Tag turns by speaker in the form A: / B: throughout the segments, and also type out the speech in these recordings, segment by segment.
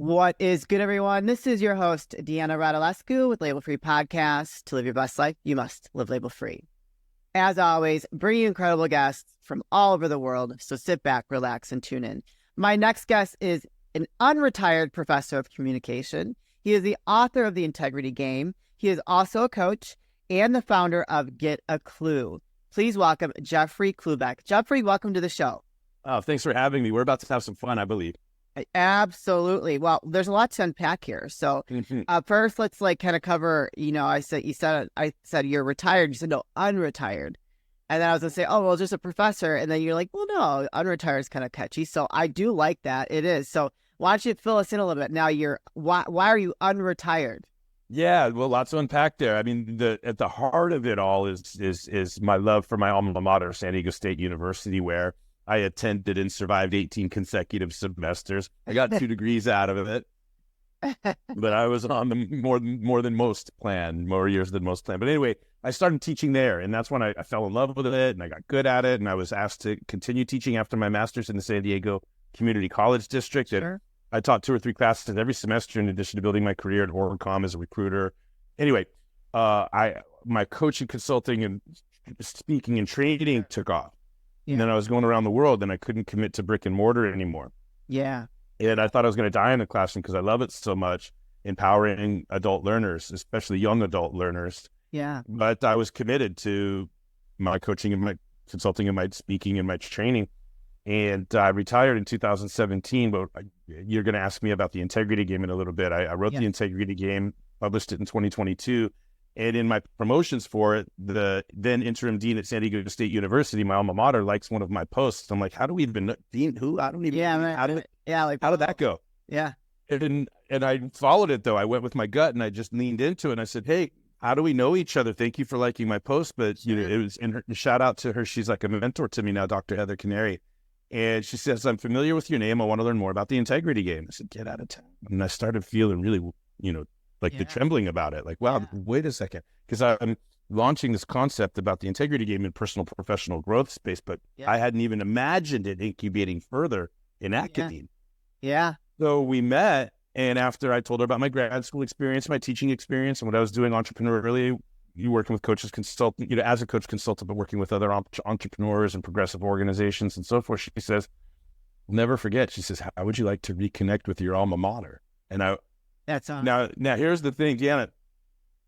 A: What is good, everyone? This is your host, Deanna with Label Free Podcast. To live your best life, you must live label free. As always, bringing incredible guests from all over the world. So sit back, relax, and tune in. My next guest is an unretired professor of communication. He is the author of The Integrity Game. He is also a coach and the founder of A Klu. Please welcome Jeffrey Klubeck. Jeffrey, welcome to the show.
B: Oh, thanks for having me. We're about to have some fun, I believe.
A: Absolutely. Well, there's a lot to unpack here. So first, let's kind of cover, I said you're retired. You said, no, unretired. And then I was going to say, oh, well, just a professor. And then you're like, well, no, unretired is kind of catchy. So I do like that. It is. So why don't you fill us in a little bit? Now, why are you unretired?
B: Yeah, well, lots to unpack there. I mean, at the heart of it all is my love for my alma mater, San Diego State University, where I attended and survived 18 consecutive semesters. I got 2 degrees out of it, but I was on the more than most plan, more years than most plan. But anyway, I started teaching there, and that's when I fell in love with it, and I got good at it, and I was asked to continue teaching after my master's in the San Diego Community College District.
A: Sure.
B: And I taught 2 or 3 classes every semester in addition to building my career at Orcom as a recruiter. Anyway, my coaching, consulting, and speaking and training took off. Yeah. And then I was going around the world and I couldn't commit to brick and mortar anymore.
A: Yeah.
B: And I thought I was going to die in the classroom because I love it so much, empowering adult learners, especially young adult learners.
A: Yeah.
B: But I was committed to my coaching and my consulting and my speaking and my training. And I retired in 2017, but you're going to ask me about the Integrity Game in a little bit. I wrote the Integrity Game, published it in 2022. And in my promotions for it, the then interim dean at San Diego State University, my alma mater, likes one of my posts. I'm like, how do we even know? Dean? Who? I don't even.
A: Yeah, man.
B: How did that go?
A: Yeah.
B: And I followed it though. I went with my gut and I just leaned into it. And I said, hey, how do we know each other? Thank you for liking my post. But it was in her shout out to her. She's like a mentor to me now, Dr. Heather Canary. And she says, I'm familiar with your name. I want to learn more about the Integrity Game. I said, get out of town. And I started feeling really, the trembling about it. Like, wow, wait a second. Because I'm launching this concept about the Integrity Game in personal professional growth space, but I hadn't even imagined it incubating further in academia.
A: Yeah.
B: So we met, and after I told her about my grad school experience, my teaching experience, and what I was doing entrepreneurially, working with coaches, consultant, as a coach consultant, but working with other entrepreneurs and progressive organizations and so forth, she says, I'll never forget. She says, how would you like to reconnect with your alma mater? And
A: that's awesome.
B: Now here's the thing, Deanna.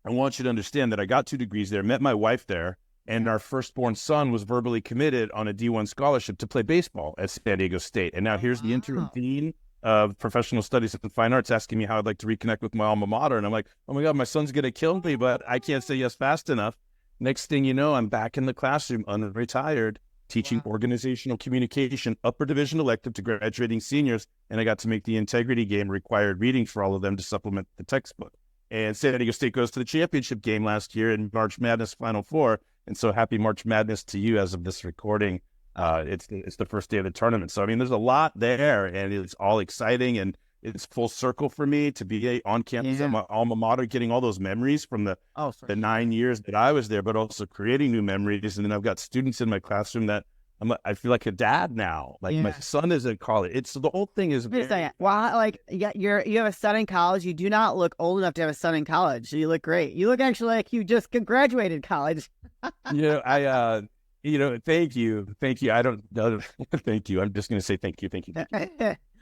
B: I want you to understand that I got 2 degrees there, met my wife there, and our firstborn son was verbally committed on a D1 scholarship to play baseball at San Diego State. And now here's the interim dean of professional studies and fine arts asking me how I'd like to reconnect with my alma mater. And I'm like, oh my God, my son's going to kill me, but I can't say yes fast enough. Next thing you know, I'm back in the classroom, unretired, teaching organizational communication, upper division elective to graduating seniors. And I got to make the Integrity Game required reading for all of them to supplement the textbook. And San Diego State goes to the championship game last year in March Madness Final Four. And so happy March Madness to you as of this recording. It's the first day of the tournament. So, I mean, there's a lot there and it's all exciting and it's full circle for me to be on campus at my alma mater, getting all those memories from the 9 years that I was there, but also creating new memories. And then I've got students in my classroom that I feel like a dad now. Like my son is in college. The whole thing is.
A: Wow, you have a son in college. You do not look old enough to have a son in college. You look great. You look actually like you just graduated college.
B: Thank you. I don't know. Thank you. I'm just going to say thank you.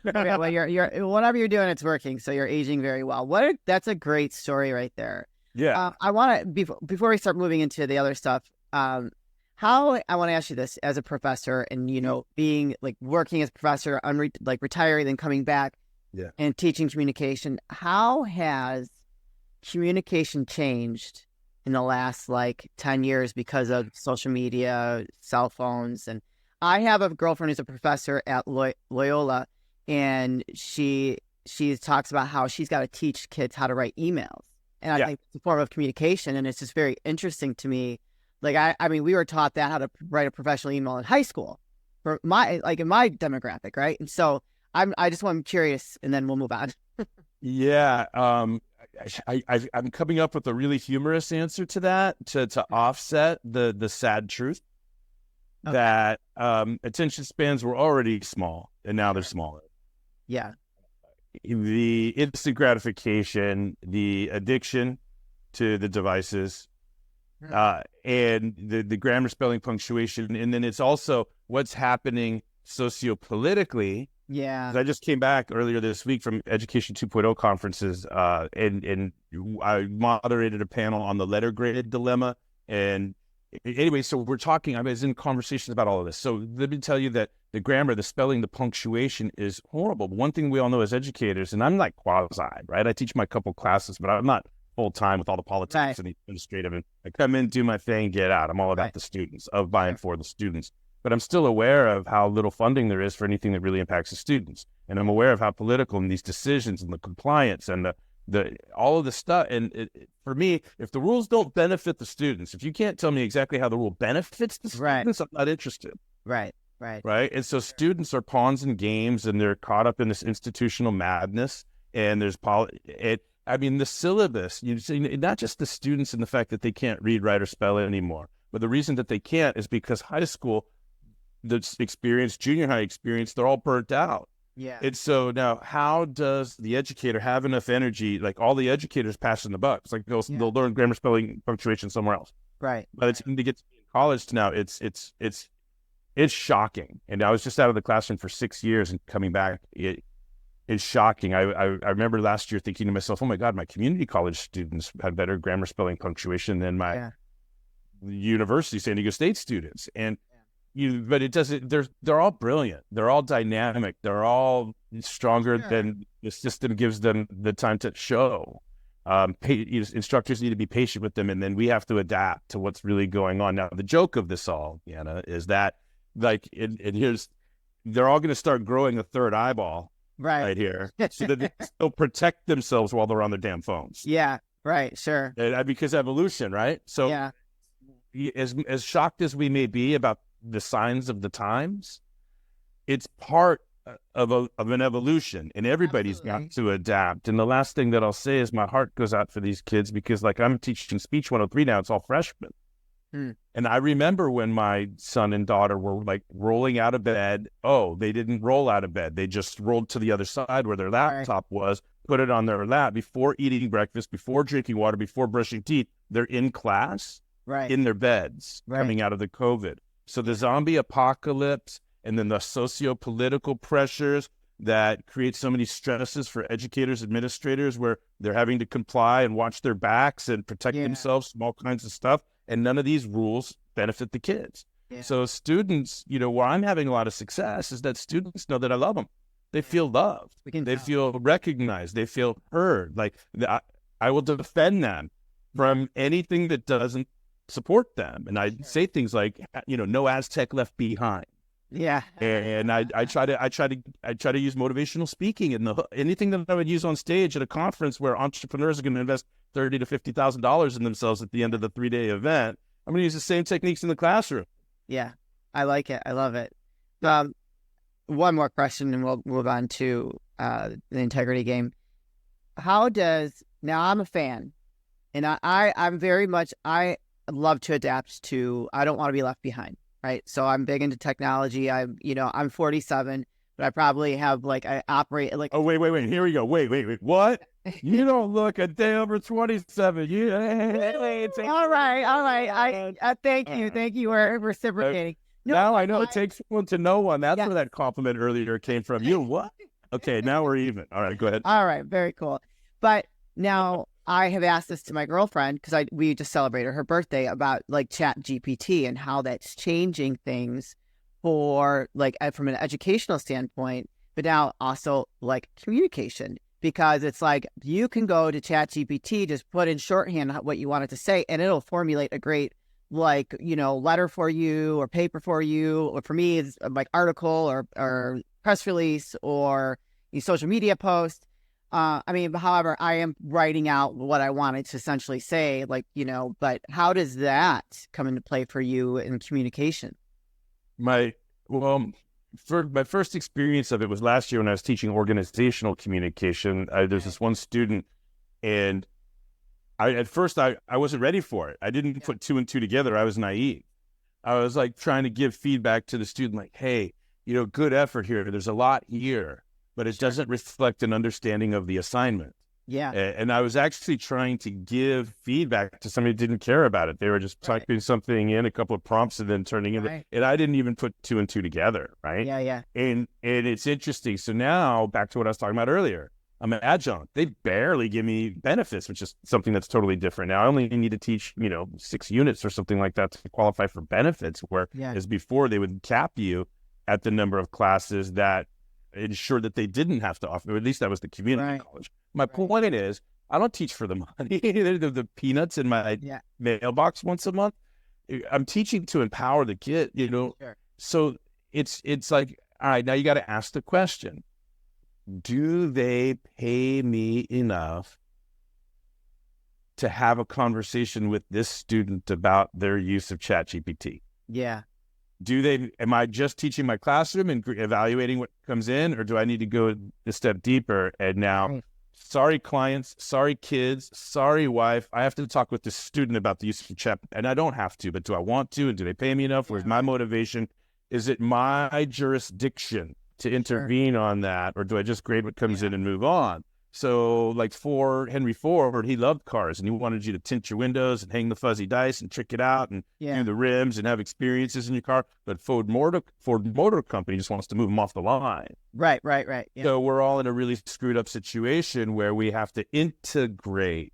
A: Okay, well, you're whatever you're doing, it's working. So you're aging very well. That's a great story right there.
B: Yeah.
A: I want to before we start moving into the other stuff. I want to ask you this as a professor, and being working as a professor, retiring, then coming back, and teaching communication. How has communication changed in the last 10 years because of social media, cell phones? And I have a girlfriend who's a professor at Loyola. And she talks about how she's got to teach kids how to write emails. And I think it's a form of communication. And it's just very interesting to me. I mean, we were taught that how to write a professional email in high school for in my demographic. Right. And so I'm curious, and then we'll move on.
B: I'm coming up with a really humorous answer to that to offset the sad truth that attention spans were already small and now they're smaller.
A: Yeah.
B: the instant gratification, the addiction to the devices, and the grammar, spelling, punctuation. And then it's also what's happening sociopolitically.
A: Yeah.
B: I just came back earlier this week from Education 2.0 conferences, and I moderated a panel on the letter grade dilemma. And anyway, so we're talking, I was in conversations about all of this. So let me tell you that the grammar, the spelling, the punctuation is horrible. But one thing we all know as educators, and I'm like quasi, right? I teach my couple classes, but I'm not full time with all the politics and the administrative. And I come in, do my thing, get out. I'm all about the students, of, by, and for the students. But I'm still aware of how little funding there is for anything that really impacts the students. And I'm aware of how political and these decisions and the compliance and the all of the stuff. And for me, if the rules don't benefit the students, if you can't tell me exactly how the rule benefits the students, I'm not interested.
A: Right.
B: And so students are pawns in games, and they're caught up in this institutional madness. And there's the syllabus, you see, not just the students and the fact that they can't read, write, or spell anymore, but the reason that they can't is because high school, the experience, junior high experience, they're all burnt out.
A: Yeah.
B: And so now, how does the educator have enough energy? Like all the educators passing the buck. It's like they'll learn grammar, spelling, punctuation somewhere else.
A: Right.
B: By the time they get to college now, it's shocking. And I was just out of the classroom for 6 years and coming back. It's shocking. I remember last year thinking to myself, oh my God, my community college students had better grammar, spelling, punctuation than my university, San Diego State students. And but it doesn't, they're all brilliant. They're all dynamic. They're all stronger than the system gives them the time to show. Instructors need to be patient with them, and then we have to adapt to what's really going on. Now, the joke of this all, Deanna, is that they're all going to start growing a third eyeball right here so that they'll protect themselves while they're on their damn phones.
A: Yeah, right, sure.
B: Because evolution, right? So as shocked as we may be about the signs of the times, it's part of an evolution, and everybody's got to adapt. And the last thing that I'll say is my heart goes out for these kids, because like I'm teaching Speech 103 now, it's all freshmen. And I remember when my son and daughter were like rolling out of bed. Oh, they didn't roll out of bed. They just rolled to the other side where their laptop was, put it on their lap before eating breakfast, before drinking water, before brushing teeth. They're in class, in their beds, coming out of the COVID. So the zombie apocalypse, and then the socio-political pressures that create so many stresses for educators, administrators, where they're having to comply and watch their backs and protect themselves from all kinds of stuff. And none of these rules benefit the kids. So students, where I'm having a lot of success is that students know that I love them. They feel loved. They feel recognized. They feel heard. Like I will defend them from anything that doesn't support them. And I say things like, no Aztec left behind.
A: Yeah.
B: And I try to use motivational speaking, and anything that I would use on stage at a conference where entrepreneurs are going to invest $30,000 to $50,000 in themselves at the end of the 3-day event. I'm going to use the same techniques in the classroom. Yeah.
A: I like it. I love it. One more question and we'll move on to the integrity game. Now I'm a fan, and I'm very much, I love to adapt to, I don't want to be left behind. Right. So I'm big into technology. I'm 47, but I probably have I operate like.
B: Oh, wait. Here we go. Wait. What? You don't look a day over 27.
A: All right. Thank you. We're reciprocating.
B: Now I know it takes one to know one. That's where that compliment earlier came from. You what? Okay, now we're even. All right, go ahead.
A: All right, very cool. But now I have asked this to my girlfriend, because we just celebrated her birthday, about Chat GPT and how that's changing things for from an educational standpoint, but now also communication, because it's you can go to Chat GPT, just put in shorthand what you want it to say, and it'll formulate a great letter for you, or paper for you, or for me it's article or press release or social media post. However, I am writing out what I wanted to essentially say, but how does that come into play for you in communication?
B: My first experience of it was last year when I was teaching organizational communication. There's this one student, and at first I wasn't ready for it. I didn't put two and two together. I was naive. I was trying to give feedback to the student, hey, good effort here. There's a lot here. but it doesn't reflect an understanding of the assignment.
A: Yeah.
B: And I was actually trying to give feedback to somebody who didn't care about it. They were just typing something in, a couple of prompts, and then turning in. And I didn't even put 2 and 2 together, right?
A: Yeah.
B: And it's interesting. So now, back to what I was talking about earlier, I'm an adjunct. They barely give me benefits, which is something that's totally different. Now I only need to teach, 6 units or something like that to qualify for benefits, whereas before they would cap you at the number of classes that ensured that they didn't have to offer, or at least that was the community college. My point is, I don't teach for the money. the peanuts in my mailbox once a month. I'm teaching to empower the kid,
A: Sure.
B: So it's like, all right, now you got to ask the question. Do they pay me enough to have a conversation with this student about their use of ChatGPT?
A: Yeah.
B: Am I just teaching my classroom and evaluating what comes in, or do I need to go a step deeper? And now, sorry clients, sorry kids, sorry wife, I have to talk with the student about the use of chat, and I don't have to, but do I want to? And do they pay me enough? Where's my motivation? Is it my jurisdiction to intervene on that, or do I just grade what comes in and move on? So like for Henry Ford, he loved cars and he wanted you to tint your windows and hang the fuzzy dice and trick it out and do the rims and have experiences in your car. But Ford Motor Company just wants to move them off the line.
A: Right. Yeah.
B: So we're all in a really screwed up situation where we have to integrate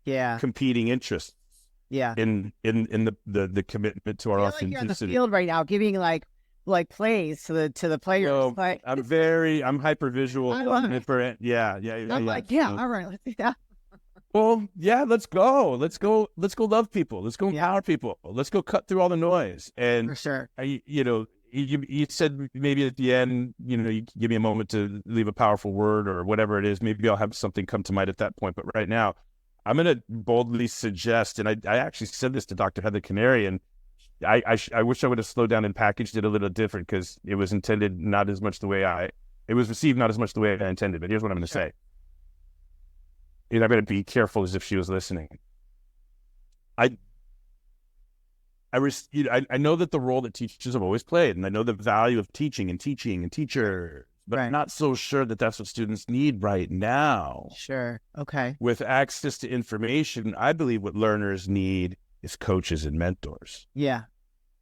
B: competing interests in the commitment to our authenticity.
A: You're in the field right now giving like plays to the players.
B: I'm hyper visual.
A: I love it.
B: Yeah.
A: I'm like, all right, let's do that.
B: Well, yeah, let's go love people. Let's go empower people. Let's go cut through all the noise. And
A: for sure.
B: You said maybe at the end, you give me a moment to leave a powerful word or whatever it is. Maybe I'll have something come to mind at that point. But right now, I'm going to boldly suggest, and I actually said this to Dr. Heather Canary, and I wish I would have slowed down and packaged it a little different, because it was intended not as much the way it was received not as much the way I intended. But here's what I'm going to say. And I'm going to be careful as if she was listening. I know that the role that teachers have always played, and I know the value of teaching and teachers, but I'm not so sure that that's what students need right now.
A: Sure. Okay.
B: With access to information, I believe what learners need is coaches and mentors.
A: Yeah.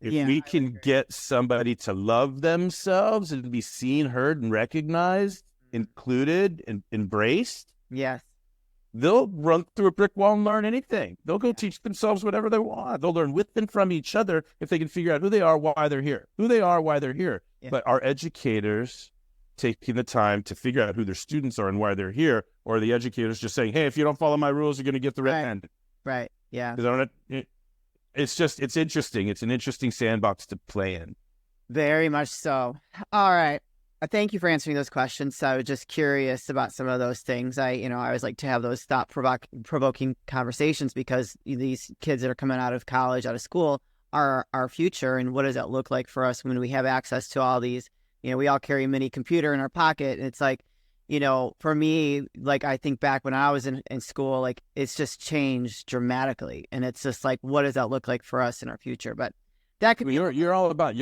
B: If we can get somebody to love themselves and be seen, heard, and recognized, included, and embraced, they'll run through a brick wall and learn anything. They'll go teach themselves whatever they want. They'll learn with and from each other if they can figure out who they are, why they're here. But our educators taking the time to figure out who their students are and why they're here, or the educators just saying, hey, if you don't follow my rules, you're going to get the red handed.
A: Right. Yeah.
B: It's interesting. It's an interesting sandbox to play in.
A: Very much so. All right. Thank you for answering those questions. So I was just curious about some of those things. I always like to have those thought-provoking conversations, because these kids that are coming out of college, out of school, are our future. And what does that look like for us when we have access to all these? We all carry a mini computer in our pocket. And it's like, for me, like, I think back when I was in school, like, it's just changed dramatically. And it's just like, what does that look like for us in our future? But that could be...
B: You're all about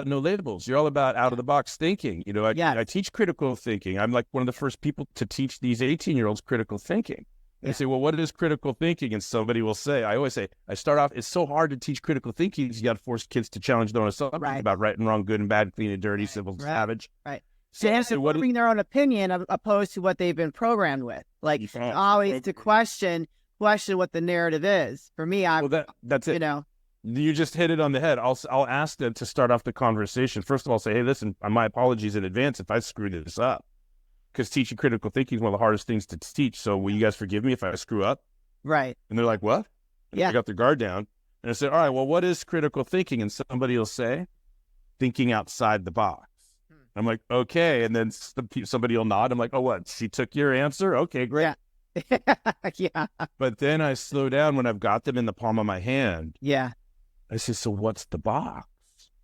B: no labels. You're all about out of the box thinking. I teach critical thinking. I'm like one of the first people to teach these 18-year-olds critical thinking. They say, well, what is critical thinking? And somebody will say, I always say, I start off, it's so hard to teach critical thinking because you got to force kids to challenge their own assumptions about right and wrong, good and bad, clean and dirty, civil and savage.
A: Right. So forming their own opinion opposed to what they've been programmed with. Like, always to question what the narrative is. For me,
B: that's it. You just hit it on the head. I'll ask them to start off the conversation. First of all, say, hey, listen, my apologies in advance if I screwed this up. Because teaching critical thinking is one of the hardest things to teach. So will you guys forgive me if I screw up?
A: Right.
B: And they're like, what? And they got their guard down. And I said, all right, well, what is critical thinking? And somebody will say, thinking outside the box. I'm like, okay. And then somebody will nod. I'm like, oh, what? She took your answer? Okay, great.
A: Yeah.
B: But then I slow down when I've got them in the palm of my hand.
A: Yeah.
B: I say, so what's the box?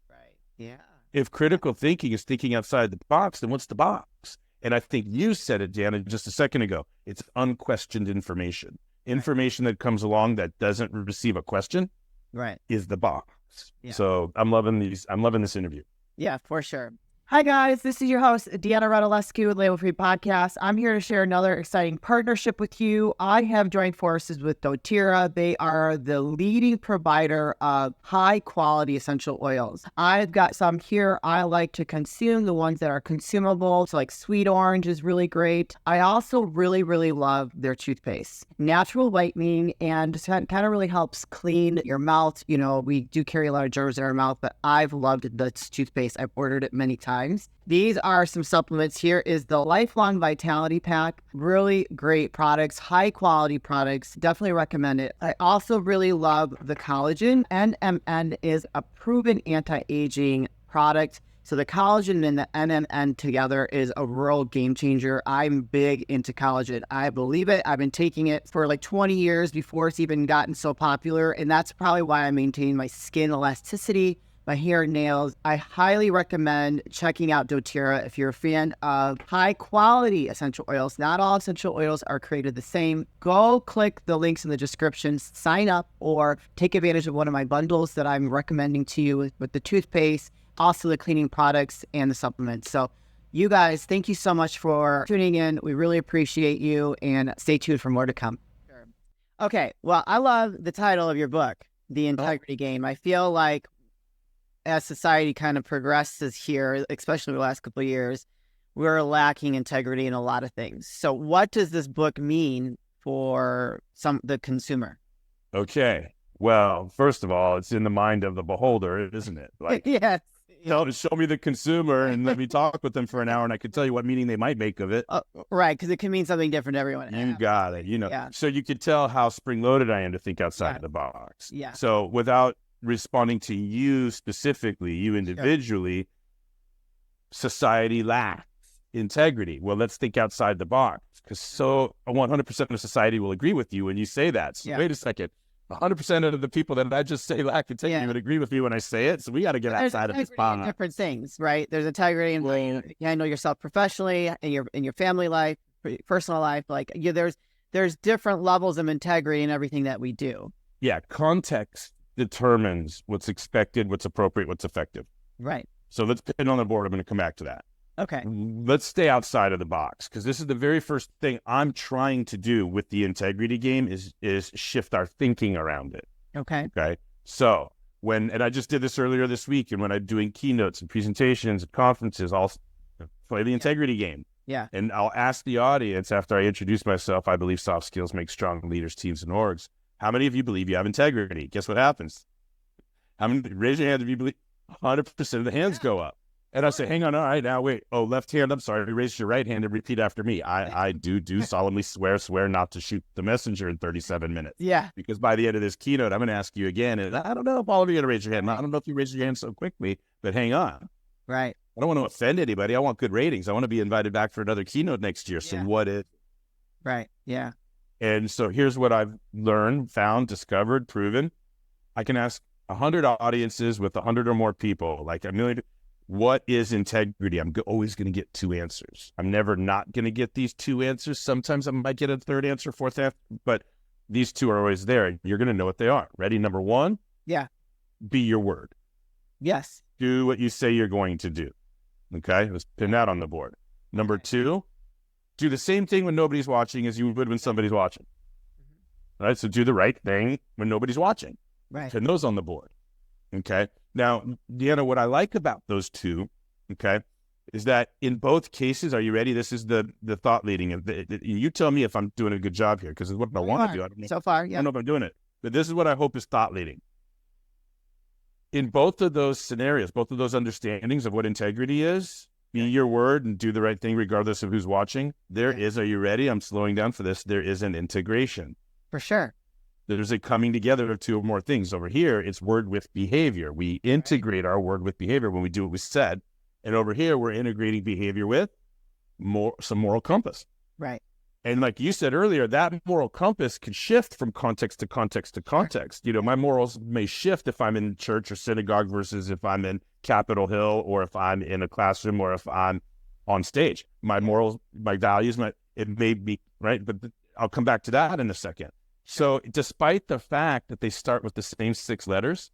A: Right. Yeah.
B: If critical thinking is thinking outside the box, then what's the box? And I think you said it, Deanna, just a second ago. It's unquestioned information. Information that comes along that doesn't receive a question is the box. Yeah. So I'm loving this interview.
A: Yeah, for sure. Hi, guys. This is your host, Deanna with Label Free Podcast. I'm here to share another exciting partnership with you. I have joined forces with doTERRA. They are the leading provider of high-quality essential oils. I've got some here I like to consume, the ones that are consumable. So like sweet orange is really great. I also really, really love their toothpaste. Natural whitening and just kind of really helps clean your mouth. You know, we do carry a lot of germs in our mouth, but I've loved the toothpaste. I've ordered it many times. These are some supplements. Here is the Lifelong Vitality Pack. Really great products, high quality products. Definitely recommend it. I also really love the collagen. NMN is a proven anti-aging product. So the collagen and the NMN together is a real game changer. I'm big into collagen. I believe it. I've been taking it for like 20 years before it's even gotten so popular. And that's probably why I maintain my skin elasticity, my hair and nails. I highly recommend checking out doTERRA if you're a fan of high quality essential oils. Not all essential oils are created the same. Go click the links in the description, sign up, or take advantage of one of my bundles that I'm recommending to you with the toothpaste, also the cleaning products and the supplements. So you guys, thank you so much for tuning in. We really appreciate you, and stay tuned for more to come. Okay, well, I love the title of your book, The Integrity Game. I feel like as society kind of progresses here, especially the last couple of years, we're lacking integrity in a lot of things. So what does this book mean for the consumer?
B: Okay. Well, first of all, it's in the mind of the beholder, isn't it? Like,
A: yes.
B: Show me the consumer and let me talk with them for an hour, and I can tell you what meaning they might make of it.
A: Right, because it can mean something different to everyone.
B: You got it. So you could tell how spring-loaded I am to think outside of the box.
A: Yeah.
B: So without responding to you specifically, you individually, society lacks integrity. Well, let's think outside the box, because 100% of society will agree with you when you say that. So wait a second. 100% of the people that I just say lack integrity would agree with me when I say it. So we got to get outside of this box.
A: Different things, right? There's integrity in you handle yourself professionally, in your family life, personal life. Like there's different levels of integrity in everything that we do. Yeah,
B: context determines what's expected, what's appropriate, what's effective.
A: Right.
B: So let's put it on the board. I'm going to come back to that.
A: Okay.
B: Let's stay outside of the box, because this is the very first thing I'm trying to do with the integrity game is shift our thinking around it.
A: Okay.
B: Okay. So and I just did this earlier this week, and when I'm doing keynotes and presentations and conferences, I'll play the integrity game.
A: Yeah.
B: And I'll ask the audience after I introduce myself, I believe soft skills make strong leaders, teams, and orgs. How many of you believe you have integrity? Guess what happens? Raise your hand if you believe. 100% of the hands go up. And I say, hang on, all right, now wait. Oh, left hand, I'm sorry. Raise your right hand and repeat after me. I do solemnly swear not to shoot the messenger in 37 minutes.
A: Yeah.
B: Because by the end of this keynote, I'm going to ask you again. And I don't know if all of you are going to raise your hand. I don't know if you raise your hand so quickly, but hang on.
A: Right.
B: I don't want to offend anybody. I want good ratings. I want to be invited back for another keynote next year. So what is?
A: Right. Yeah.
B: And so here's what I've learned, found, discovered, proven. I can ask 100 audiences with 100 or more people, like a million. What is integrity? I'm always going to get two answers. I'm never not going to get these two answers. Sometimes I might get a third answer, fourth answer, but these two are always there. You're going to know what they are. Ready? Number one?
A: Yeah.
B: Be your word.
A: Yes.
B: Do what you say you're going to do. Okay? Let's pin that on the board. Number two, do the same thing when nobody's watching as you would when somebody's watching. All right? So do the right thing when nobody's watching.
A: Right.
B: Pin those on the board. Okay? Now, Deanna, what I like about those two, okay, is that in both cases, are you ready? This is the thought leading. You tell me if I'm doing a good job here, because it's what I want to do. I don't know.
A: So far, yeah.
B: I don't know if I'm doing it. But this is what I hope is thought leading. In both of those scenarios, both of those understandings of what integrity is, be your word and do the right thing regardless of who's watching, there is, are you ready? I'm slowing down for this. There is an integration.
A: For sure.
B: There's a coming together of two or more things. Over here, it's word with behavior. We integrate our word with behavior when we do what we said. And over here, we're integrating behavior with some moral compass.
A: Right.
B: And like you said earlier, that moral compass can shift from context to context to context. You know, my morals may shift if I'm in church or synagogue versus if I'm in Capitol Hill or if I'm in a classroom or if I'm on stage. My morals, my values, it may be, right? But I'll come back to that in a second. So despite the fact that they start with the same 6 letters,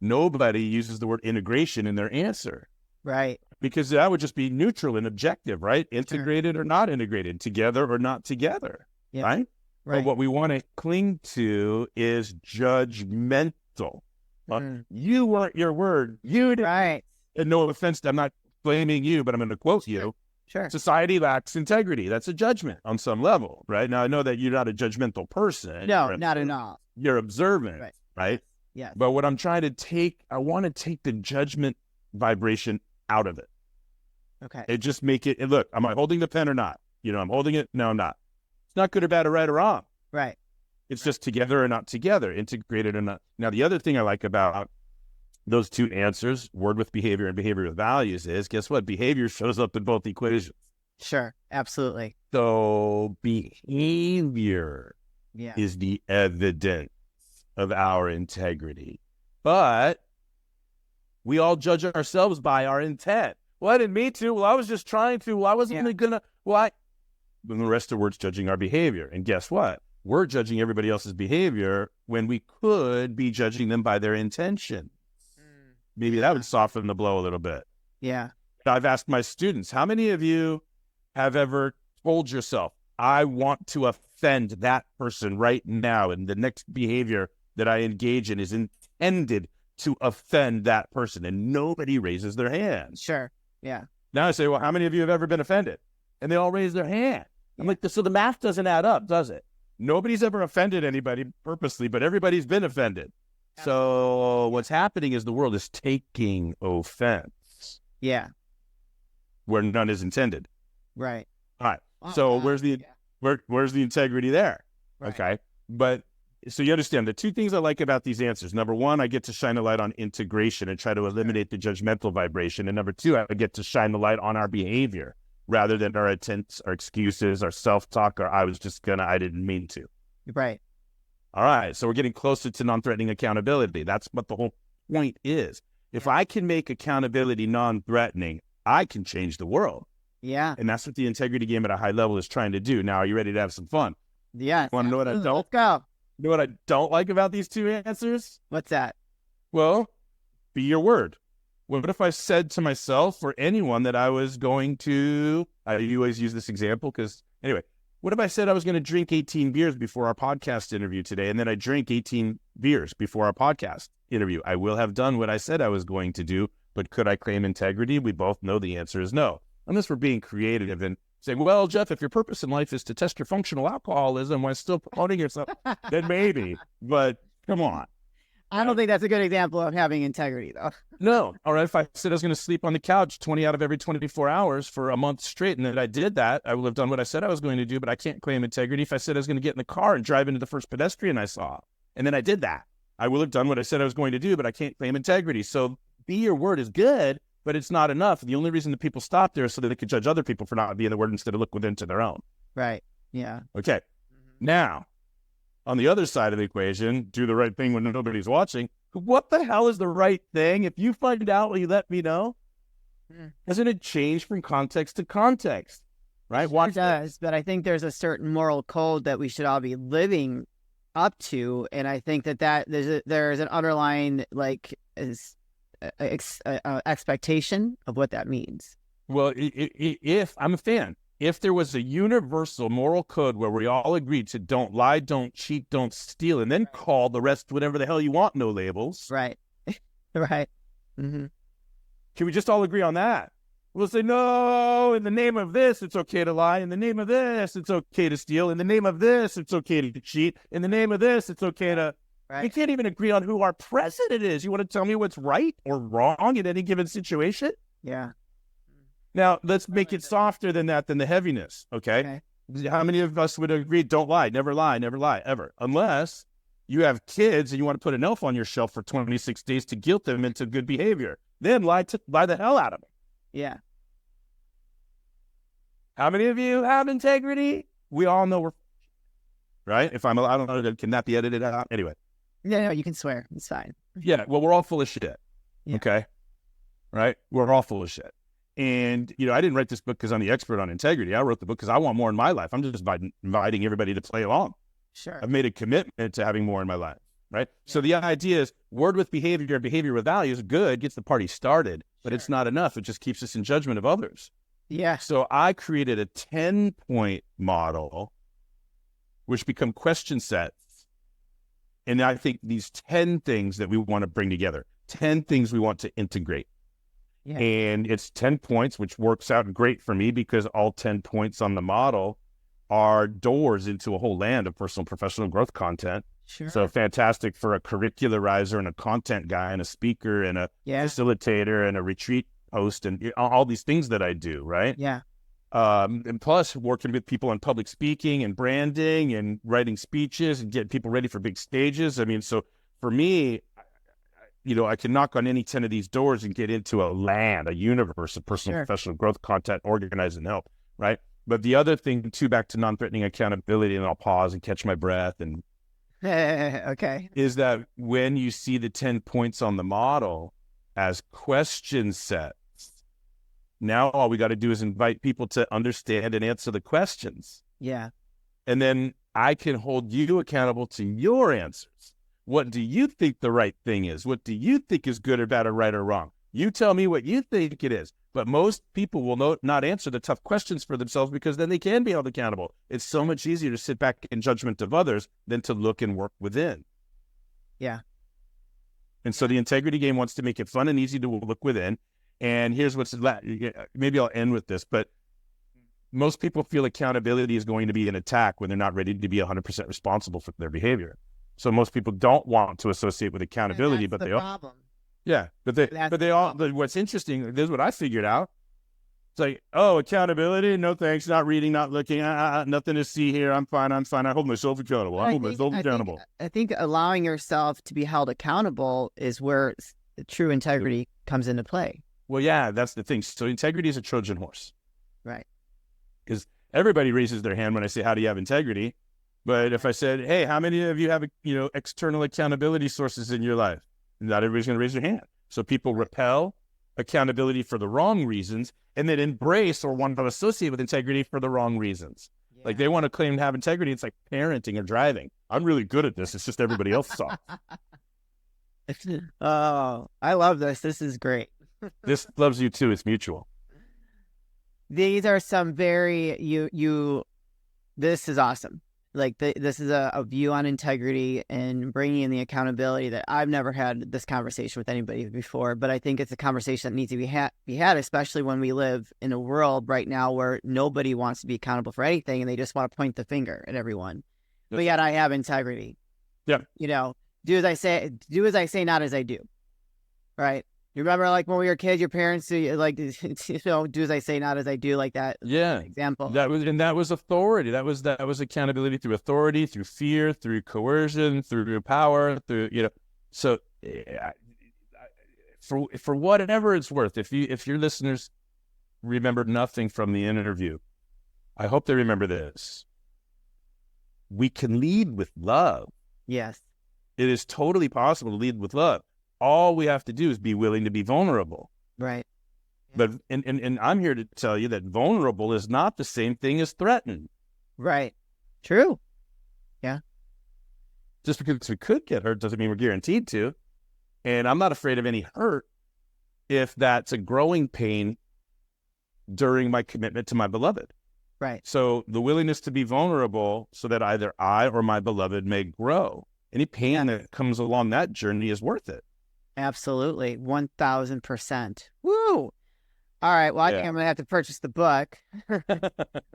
B: nobody uses the word integration in their answer.
A: Right.
B: because that would just be neutral and objective, right? Integrated or not integrated, together or not together, right? But what we want to cling to is judgmental. You weren't your word. You did.
A: Right.
B: And no offense, I'm not blaming you, but I'm going to quote you.
A: Sure.
B: Society lacks integrity. That's a judgment on some level, right? Now, I know that you're not a judgmental person.
A: No, not at all.
B: You're observant, right?
A: Yeah.
B: But what I'm trying to I want to take the judgment vibration out of it.
A: Okay.
B: It just make it, and look, am I holding the pen or not? I'm holding it. No, I'm not. It's not good or bad or right or wrong.
A: Right.
B: It's just together or not together, integrated or not. Now, the other thing I like about those two answers, word with behavior and behavior with values, is guess what? Behavior shows up in both equations.
A: Sure. Absolutely.
B: So behavior is the evidence of our integrity. But we all judge ourselves by our intent. Well, I didn't mean to. Well, I was just trying to. Well, I wasn't really going to. Well, Then the rest of the word's judging our behavior. And guess what? We're judging everybody else's behavior when we could be judging them by their intention. Maybe that would soften the blow a little bit.
A: Yeah.
B: I've asked my students, how many of you have ever told yourself, I want to offend that person right now, and the next behavior that I engage in is intended to offend that person, and nobody raises their hand?
A: Sure. Yeah.
B: Now I say, well, how many of you have ever been offended? And they all raise their hand. I'm like, so the math doesn't add up, does it? Nobody's ever offended anybody purposely, but everybody's been offended. So what's happening is the world is taking offense.
A: Yeah.
B: Where none is intended.
A: Right.
B: All right. So where's the integrity there?
A: Right.
B: Okay. But so you understand the two things I like about these answers. Number one, I get to shine a light on integration and try to eliminate the judgmental vibration. And number two, I get to shine the light on our behavior rather than our intents, our excuses, our self-talk, or I didn't mean to.
A: Right.
B: All right. So we're getting closer to non-threatening accountability. That's what the whole point is. If I can make accountability non-threatening, I can change the world.
A: Yeah.
B: And that's what the integrity game at a high level is trying to do. Now, are you ready to have some fun?
A: Yeah.
B: Want to know what I don't?
A: Let's go.
B: You know what I don't like about these two answers?
A: What's that?
B: Well, be your word. What if I said to myself or anyone that I was going to, I always use this example because, anyway, what if I said I was going to drink 18 beers before our podcast interview today, and then I drank 18 beers before our podcast interview? I will have done what I said I was going to do, but could I claim integrity? We both know the answer is no. Unless we're being creative and saying, well, Jeff, if your purpose in life is to test your functional alcoholism while still promoting yourself, then maybe. But come on.
A: I don't think that's a good example of having integrity, though.
B: No. All right. If I said I was going to sleep on the couch 20 out of every 24 hours for a month straight, and that I did that, I would have done what I said I was going to do, but I can't claim integrity. If I said I was going to get in the car and drive into the first pedestrian I saw, and then I did that, I will have done what I said I was going to do, but I can't claim integrity. So be your word is good, but it's not enough. The only reason that people stop there is so that they can judge other people for not being the word instead of look within to their own.
A: Right. Yeah.
B: Okay. Now, on the other side of the equation, do the right thing when nobody's watching. What the hell is the right thing? If you find out, will you let me know? Doesn't it change from context to context? Right?
A: It does, but I think there's a certain moral code that we should all be living up to, and I think that there's an underlying expectation of what that means.
B: Well, if I'm a fan, if there was a universal moral code where we all agreed to don't lie, don't cheat, don't steal, and then call the rest whatever the hell you want, no labels.
A: Right. Right. Mm-hmm.
B: Can we just all agree on that? We'll say, no, in the name of this, it's okay to lie. In the name of this, it's okay to steal. In the name of this, it's okay to cheat. In the name of this, it's okay to... Right. We can't even agree on who our president is. You want to tell me what's right or wrong in any given situation?
A: Yeah.
B: Now, let's make it softer than that, than the heaviness, okay? How many of us would agree, don't lie, never lie, ever? Unless you have kids and you want to put an elf on your shelf for 26 days to guilt them into good behavior. Then lie the hell out of them.
A: Yeah.
B: How many of you have integrity? We all know we're... Right? I don't know, can that be edited out? Anyway.
A: No, you can swear. It's fine.
B: Yeah, well, we're all full of shit, okay? Right? We're all full of shit. And, I didn't write this book because I'm the expert on integrity. I wrote the book because I want more in my life. I'm just inviting everybody to play along.
A: Sure.
B: I've made a commitment to having more in my life. right? So the idea is word with behavior and behavior with values, good, gets the party started, but it's not enough. It just keeps us in judgment of others.
A: Yeah.
B: So I created a 10-point model, which become question sets. And I think these 10 things that we want to bring together, 10 things we want to integrate.
A: Yeah.
B: And it's 10 points, which works out great for me because all 10 points on the model are doors into a whole land of personal and professional growth content.
A: Sure.
B: So fantastic for a curricularizer and a content guy and a speaker and a facilitator and a retreat host and all these things that I do, right?
A: Yeah.
B: And plus working with people on public speaking and branding and writing speeches and getting people ready for big stages. I mean, so for me, I can knock on any 10 of these doors and get into a land, a universe of personal and professional growth content, organize and help, right? But the other thing, too, back to non-threatening accountability, and I'll pause and catch my breath, and is that when you see the 10 points on the model as question sets, now all we got to do is invite people to understand and answer the questions.
A: Yeah.
B: And then I can hold you accountable to your answers. What do you think the right thing is? What do you think is good or bad or right or wrong? You tell me what you think it is. But most people will not answer the tough questions for themselves because then they can be held accountable. It's so much easier to sit back in judgment of others than to look and work within.
A: Yeah.
B: And so the integrity game wants to make it fun and easy to look within. And here's maybe I'll end with this, but most people feel accountability is going to be an attack when they're not ready to be 100% responsible for their behavior. So most people don't want to associate with accountability, but they all. Yeah, but they all. What's interesting, this is what I figured out. It's like, oh, accountability, no thanks, not reading, not looking, nothing to see here. I'm fine. I hold myself accountable.
A: I think allowing yourself to be held accountable is where the true integrity comes into play.
B: Well, yeah, that's the thing. So integrity is a Trojan horse,
A: right?
B: Because everybody raises their hand when I say, "How do you have integrity?" But if I said, "Hey, how many of you have external accountability sources in your life?" Not everybody's going to raise their hand. So people repel accountability for the wrong reasons and then embrace or want to associate with integrity for the wrong reasons. Yeah. Like they want to claim to have integrity. It's like parenting or driving. I'm really good at this. It's just everybody else sucks.
A: Oh, I love this. This is great.
B: This loves you too. It's mutual.
A: These are some very, this is awesome. Like this is a view on integrity and bringing in the accountability that I've never had this conversation with anybody before, but I think it's a conversation that needs to be had, especially when we live in a world right now where nobody wants to be accountable for anything and they just want to point the finger at everyone. Yes. But yet I have integrity.
B: Yeah.
A: Do as I say, not as I do. Right? You remember, like, when we were kids, your parents, like, do as I say, not as I do, like that.
B: Yeah.
A: Example.
B: That was authority. That was accountability through authority, through fear, through coercion, through power, through, So, for whatever it's worth, if your listeners remember nothing from the interview, I hope they remember this. We can lead with love.
A: Yes.
B: It is totally possible to lead with love. All we have to do is be willing to be vulnerable.
A: Right.
B: But and I'm here to tell you that vulnerable is not the same thing as threatened.
A: Right. True. Yeah.
B: Just because we could get hurt doesn't mean we're guaranteed to. And I'm not afraid of any hurt if that's a growing pain during my commitment to my beloved.
A: Right.
B: So the willingness to be vulnerable so that either I or my beloved may grow. Any pain that comes along that journey is worth it.
A: Absolutely. 1,000%. Woo. All right. Well, I think I'm going to have to purchase the book.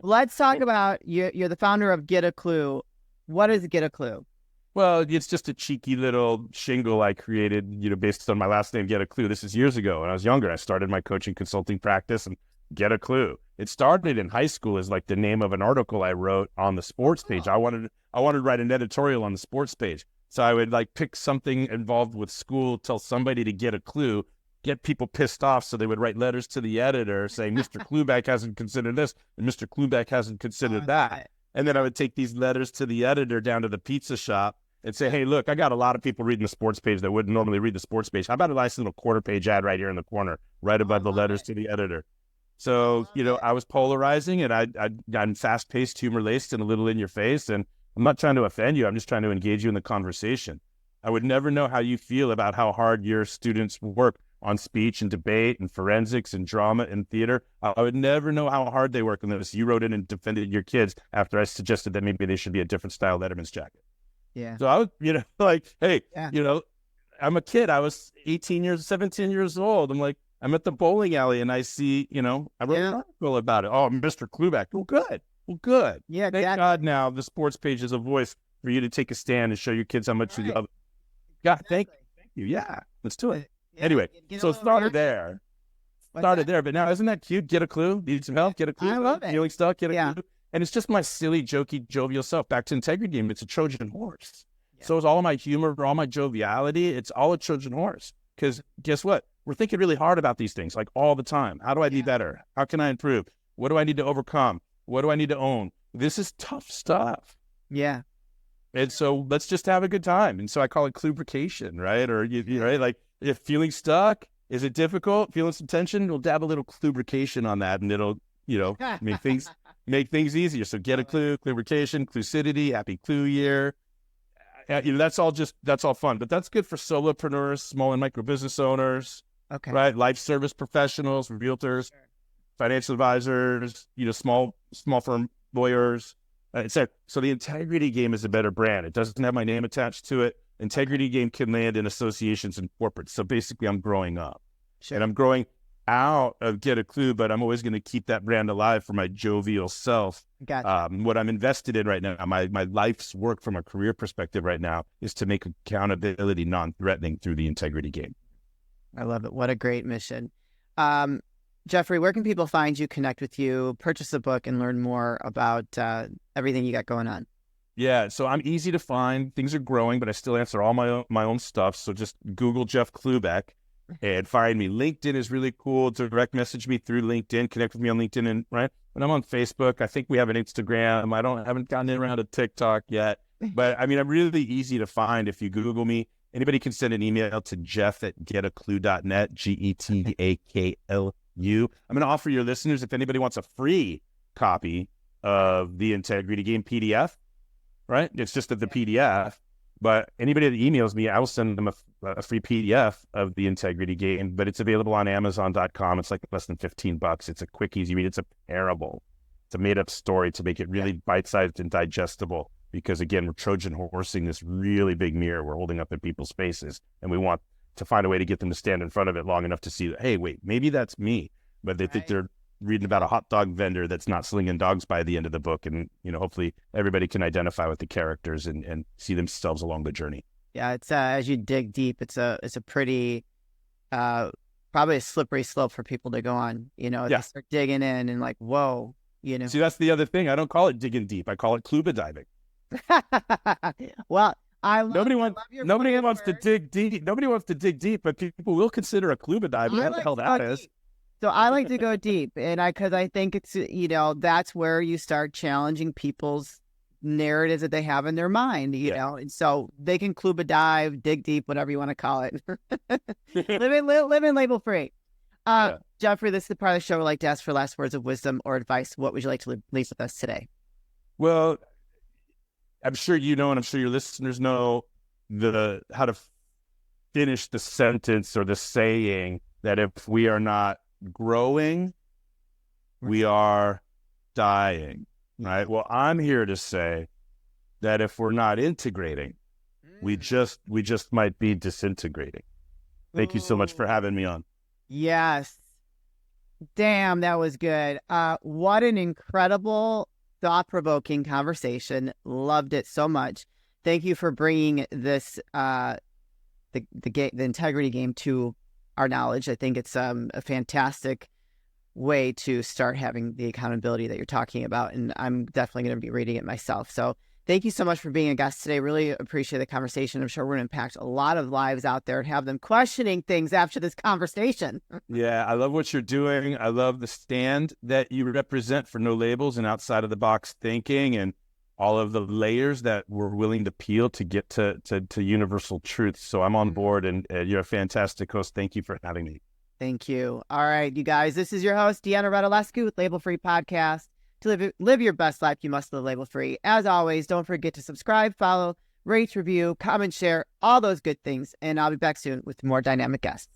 A: Let's talk about, you're the founder of Get A Klu. What is Get A Klu?
B: Well, it's just a cheeky little shingle I created, based on my last name, Get A Klu. This is years ago when I was younger. I started my coaching consulting practice and Get A Klu. It started in high school as like the name of an article I wrote on the sports page. I wanted to write an editorial on the sports page. So I would like pick something involved with school, tell somebody to get a clue, get people pissed off. So they would write letters to the editor saying, Mr. Klubeck hasn't considered this and Mr. Klubeck hasn't considered that. And then I would take these letters to the editor down to the pizza shop and say, hey, look, I got a lot of people reading the sports page that wouldn't normally read the sports page. How about a nice little quarter-page ad right here in the corner, right above the letters to the editor? So, I was polarizing and I'm fast-paced, humor-laced, and a little in your face. And I'm not trying to offend you. I'm just trying to engage you in the conversation. I would never know how you feel about how hard your students work on speech and debate and forensics and drama and theater. I would never know how hard they work on this. You wrote in and defended your kids after I suggested that maybe they should be a different style Letterman's jacket.
A: Yeah.
B: So I was, like, hey, I'm a kid. I was 17 years old. I'm like, I'm at the bowling alley and I see, I wrote an article about it. Oh, Mr. Klubeck. Well, good. Yeah, thank God now the sports page is a voice for you to take a stand and show your kids how much you love it. God, thank you. Yeah, let's do it. Yeah, anyway, so started there. But now isn't that cute? Get a clue. Need some help? Get a clue.
A: I love it.
B: Feeling stuck? Get a clue. And it's just my silly, jokey, jovial self. Back to integrity game. It's a Trojan horse. Yeah. So is all my humor, all my joviality. It's all a Trojan horse. Because guess what? We're thinking really hard about these things, like all the time. How do I be better? How can I improve? What do I need to overcome? What do I need to own? This is tough stuff.
A: Yeah.
B: And so let's just have a good time. And so I call it klubrication, right? Or, right? Like, if feeling stuck, is it difficult? Feeling some tension? We'll dab a little klubrication on that, and it'll, make things easier. So get a clue, klubrication, clucidity, happy clue year. That's all fun. But that's good for solopreneurs, small and micro business owners, right? Life service professionals, realtors, financial advisors, small firm lawyers. So the integrity game is a better brand. It doesn't have my name attached to it. Integrity game can land in associations and corporates. So basically I'm growing up and I'm growing out of Get a Clue, but I'm always going to keep that brand alive for my jovial self.
A: Gotcha.
B: What I'm invested in right now, my life's work from a career perspective right now is to make accountability non-threatening through the integrity game.
A: I love it. What a great mission. Jeffrey, where can people find you, connect with you, purchase a book, and learn more about everything you got going on?
B: Yeah, so I'm easy to find. Things are growing, but I still answer all my own stuff. So just Google Jeff Klubeck and find me. LinkedIn is really cool. Direct message me through LinkedIn. Connect with me on LinkedIn, and when I'm on Facebook, I think we have an Instagram. I haven't gotten around to TikTok yet, but I'm really easy to find if you Google me. Anybody can send an email to jeff@getaclu.net, GETAKLU. I'm going to offer your listeners, if anybody wants a free copy of the Integrity Game PDF, right? It's just the PDF, but anybody that emails me, I will send them a free PDF of the Integrity Game, but it's available on Amazon.com. It's like less than $15. It's a quick, easy read. It's a parable. It's a made up story to make it really bite-sized and digestible. Because again, we're Trojan horsing this really big mirror we're holding up in people's faces, and we want to find a way to get them to stand in front of it long enough to see that, hey, wait, maybe that's me. But they think they're reading about a hot dog vendor that's not slinging dogs by the end of the book. And, hopefully everybody can identify with the characters and see themselves along the journey. Yeah.
A: It's as you dig deep, it's a pretty, probably a slippery slope for people to go on, they start digging in and like, whoa,
B: See, that's the other thing. I don't call it digging deep. I call it cluba diving.
A: Well,
B: nobody wants to dig deep. Nobody wants to dig deep, but people will consider a cluba dive. What the hell that is?
A: So I like to go deep, and because I think it's that's where you start challenging people's narratives that they have in their mind, and so they can cluba dive, dig deep, whatever you want to call it. living label free. Jeffrey, this is the part of the show we like to ask for last words of wisdom or advice. What would you like to leave with us today?
B: Well, I'm sure you know, and I'm sure your listeners know how to finish the sentence or the saying that if we are not growing, we are dying, right? Well, I'm here to say that if we're not integrating, we just might be disintegrating. Thank you so much for having me on.
A: Yes. Damn, that was good. What an incredible, thought-provoking conversation. Loved it so much. Thank you for bringing this, the integrity game to our knowledge. I think it's a fantastic way to start having the accountability that you're talking about, and I'm definitely going to be reading it myself. So thank you so much for being a guest today. Really appreciate the conversation. I'm sure we're going to impact a lot of lives out there and have them questioning things after this conversation. Yeah, I love what you're doing. I love the stand that you represent for No Labels and outside of the box thinking, and all of the layers that we're willing to peel to get to universal truth. So I'm on board, and you're a fantastic host. Thank you for having me. Thank you. All right, you guys, this is your host, Deanna Radulescu with Label Free Podcast. To live your best life, you must live label free. As always, don't forget to subscribe, follow, rate, review, comment, share, all those good things. And I'll be back soon with more dynamic guests.